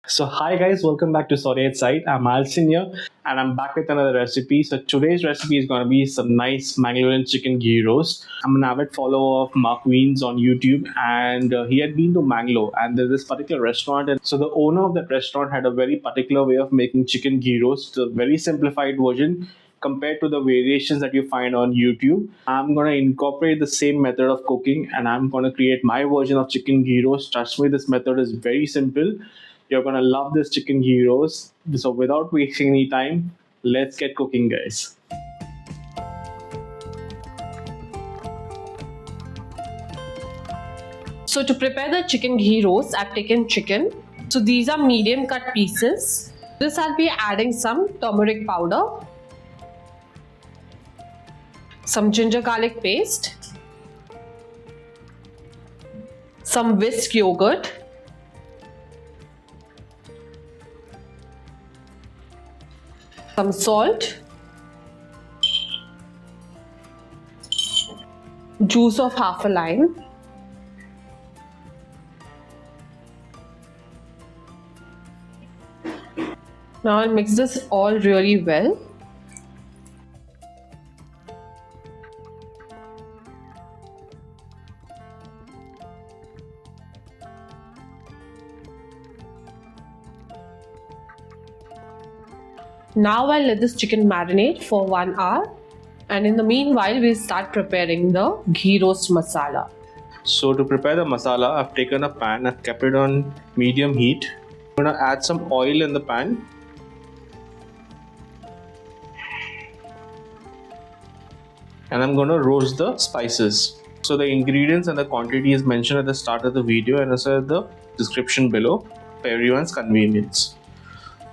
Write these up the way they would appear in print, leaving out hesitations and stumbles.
So hi guys, welcome back to Sorry Site. I'm Alcin here and I'm back with another recipe. So today's recipe is going to be some nice Mangalorean chicken ghee roast. I'm an avid follower of Mark Wiens on YouTube and he had been to Mangalore and there's this particular restaurant, and so the owner of that restaurant had a very particular way of making chicken ghee roast, a very simplified version compared to the variations that you find on YouTube. I'm going to incorporate the same method of cooking and I'm going to create my version of chicken ghee roast. Trust me, this method is very simple. You're gonna love this chicken ghee roast. So without wasting any time, let's get cooking, guys. So to prepare the chicken ghee roast, I've taken chicken. So these are medium cut pieces. This I'll be adding some turmeric powder, some ginger garlic paste, some whisked yogurt, some salt, juice of half a lime, now I'll mix this all really well. Now I'll let this chicken marinate for 1 hour, and in the meanwhile we'll start preparing the ghee roast masala. So to prepare the masala, I've taken a pan, I've kept it on medium heat. I'm gonna add some oil in the pan. And I'm gonna roast the spices. So the ingredients and the quantity is mentioned at the start of the video and also at the description below for everyone's convenience.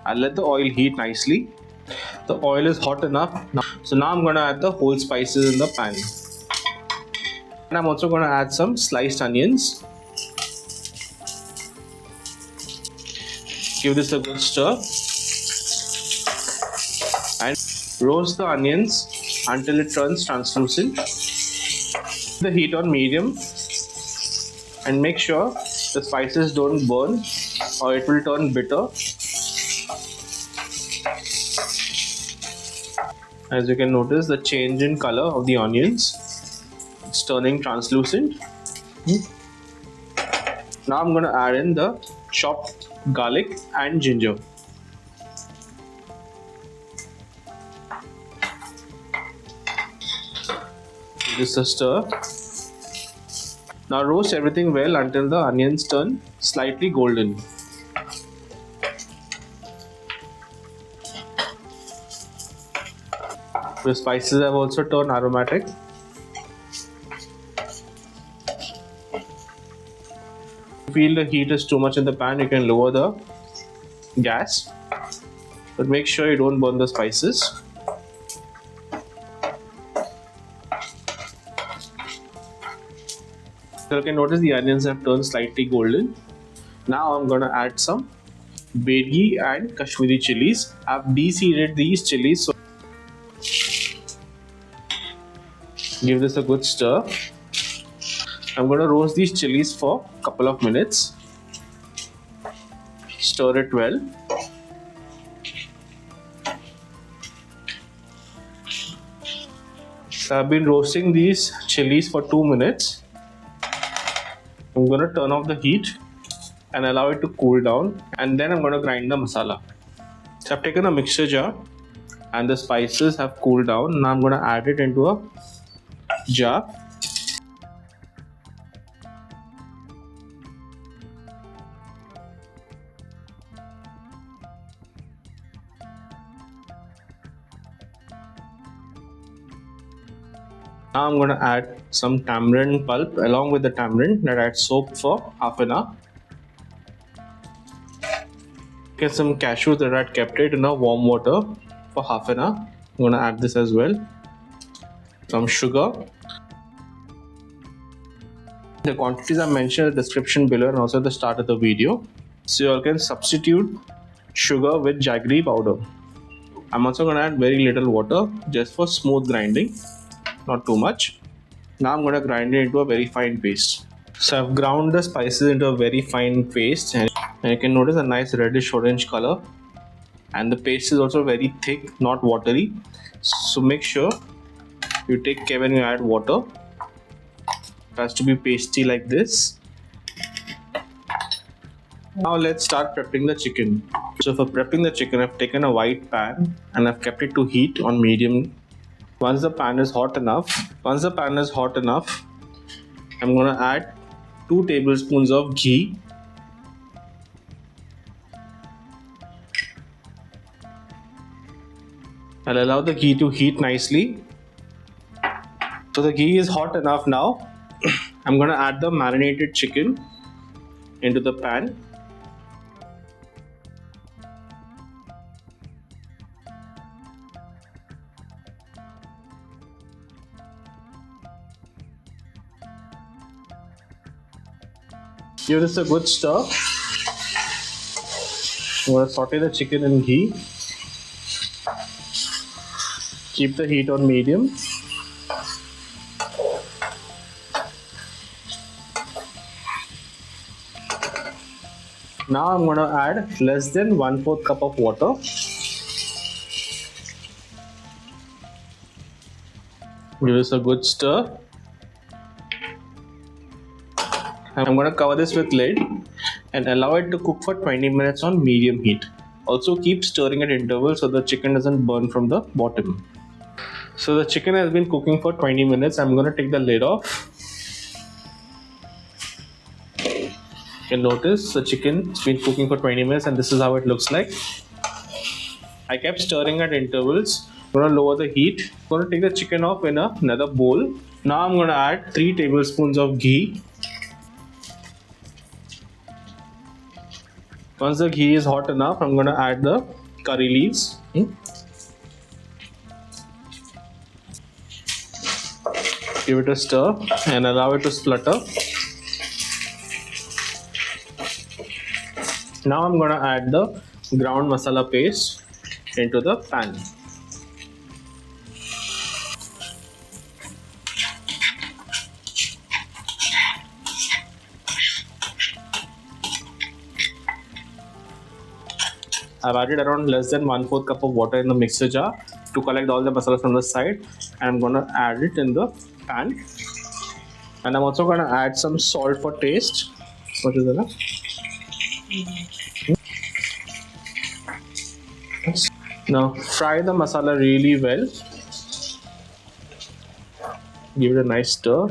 I'll let the oil heat nicely. The oil is hot enough. So now I'm going to add the whole spices in the pan. And I'm also going to add some sliced onions. Give this a good stir. And roast the onions until it turns translucent. The heat on medium. And make sure the spices don't burn or it will turn bitter. As you can notice, the change in color of the onions, it's turning translucent. Now I'm going to add in the chopped garlic and ginger. Give this a stir. Now roast everything well until the onions turn slightly golden. The spices have also turned aromatic. If you feel the heat is too much in the pan, you can lower the gas. But make sure you don't burn the spices. So you can notice the onions have turned slightly golden. Now I'm going to add some Byadgi and Kashmiri chilies. I've deseeded these chilies. So give this a good stir. I'm going to roast these chilies for a couple of minutes. Stir it well. So I've been roasting these chilies for 2 minutes. I'm going to turn off the heat and allow it to cool down, and then I'm going to grind the masala. So I've taken a mixer jar and the spices have cooled down. Now I'm going to add it into a jar. Now I'm going to add some tamarind pulp along with the tamarind that I had soaked for half an hour. Get some cashews that I had kept it in a warm water for half an hour. I'm going to add this as well. Some sugar. The quantities are mentioned in the description below and also at the start of the video. So you can substitute sugar with jaggery powder. I'm also going to add very little water just for smooth grinding, not too much. Now I'm going to grind it into a very fine paste. So I've ground the spices into a very fine paste, and And you can notice a nice reddish orange color, and the paste is also very thick, not watery. So make sure you take care when you add water. It has to be pasty like this. Now let's start prepping the chicken. So for prepping the chicken, I've taken a white pan and I've kept it to heat on medium. Once the pan is hot enough, I'm gonna add 2 tablespoons of ghee. I'll allow the ghee to heat nicely. So the ghee is hot enough now. I'm gonna add the marinated chicken into the pan. Give this a good stir. I'm gonna saute the chicken in ghee. Keep the heat on medium. Now I'm going to add less than 1/4 cup of water. Give this a good stir. I'm going to cover this with lid and allow it to cook for 20 minutes on medium heat. Also keep stirring at intervals so the chicken doesn't burn from the bottom. So the chicken has been cooking for 20 minutes. I'm going to take the lid off. You can notice the chicken's been cooking for 20 minutes and this is how it looks like. I kept stirring at intervals. I'm going to lower the heat. I'm going to take the chicken off in another bowl. Now I'm going to add 3 tablespoons of ghee. Once the ghee is hot enough, I'm going to add the curry leaves. Give it a stir and allow it to splutter. Now I'm going to add the ground masala paste into the pan. I've added around less than 1/4 cup of water in the mixer jar to collect all the masala from the side, and I'm going to add it in the pan. And I'm also going to add some salt for taste. What is that? Now fry the masala really well. Give it a nice stir.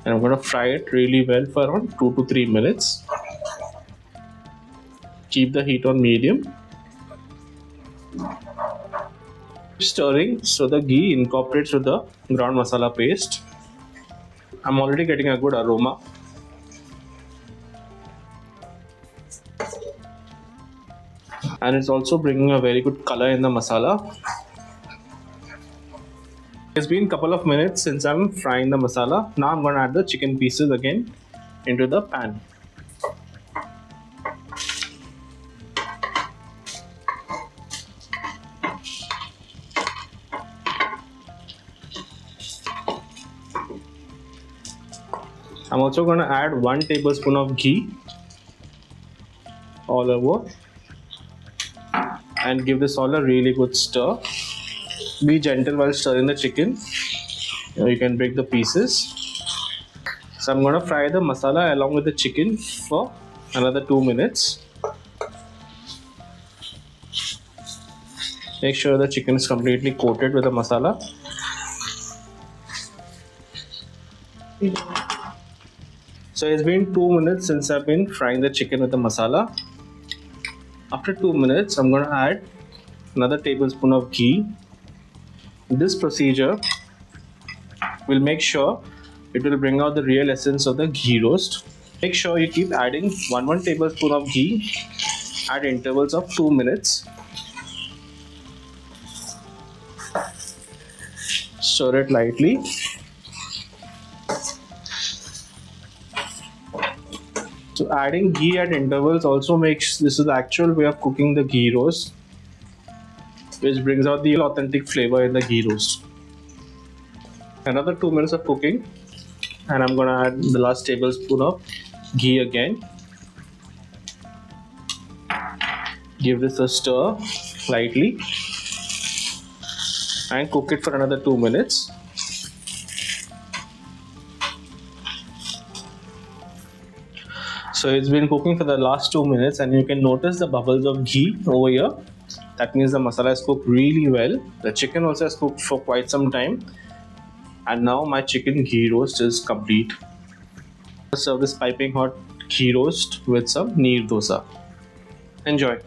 And I'm going to fry it really well for around 2 to 3 minutes. Keep the heat on medium. Stirring so the ghee incorporates with the ground masala paste. I'm already getting a good aroma. And it's also bringing a very good color in the masala. It's been a couple of minutes since I'm frying the masala. Now I'm going to add the chicken pieces again into the pan. I'm also going to add 1 tablespoon of ghee all over and give this all a really good stir. Be gentle while stirring the chicken. You can break the pieces. So I'm going to fry the masala along with the chicken for another 2 minutes. Make sure the chicken is completely coated with the masala. So it's been 2 minutes since I've been frying the chicken with the masala. After 2 minutes, I'm going to add another tablespoon of ghee. This procedure will make sure it will bring out the real essence of the ghee roast. Make sure you keep adding 1 tablespoon of ghee at intervals of 2 minutes. Stir it lightly. So adding ghee at intervals also makes this is the actual way of cooking the ghee roast, which brings out the authentic flavor in the ghee roast. Another 2 minutes of cooking, and I'm gonna add the last tablespoon of ghee again. Give this a stir lightly and cook it for another 2 minutes. So it's been cooking for the last 2 minutes and you can notice the bubbles of ghee over here. That means the masala is cooked really well. The chicken also has cooked for quite some time. And now my chicken ghee roast is complete. Serve this piping hot ghee roast with some Neer dosa. Enjoy.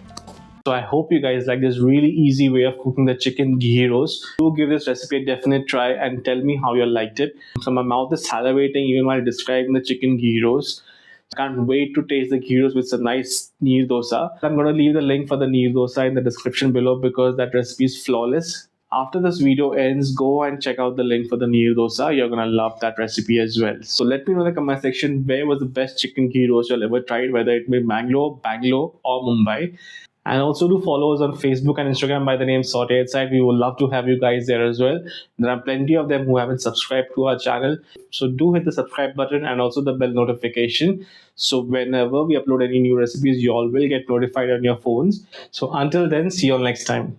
So I hope you guys like this really easy way of cooking the chicken ghee roast. Do give this recipe a definite try and tell me how you liked it. So my mouth is salivating even while describing the chicken ghee roast. Can't wait to taste the ghee roast with some nice Neer dosa. I'm going to leave the link for the Neer dosa in the description below because that recipe is flawless. After this video ends, go and check out the link for the Neer dosa. You're gonna love that recipe as well. So let me know in the comment section where was the best chicken ghee roast you'll ever tried, whether it be Mangalore, Bangalore, or Mumbai. And also do follow us on Facebook and Instagram by the name Sauteed Side. We would love to have you guys there as well. There are plenty of them who haven't subscribed to our channel. So do hit the subscribe button and also the bell notification. So whenever we upload any new recipes, you all will get notified on your phones. So until then, see you all next time.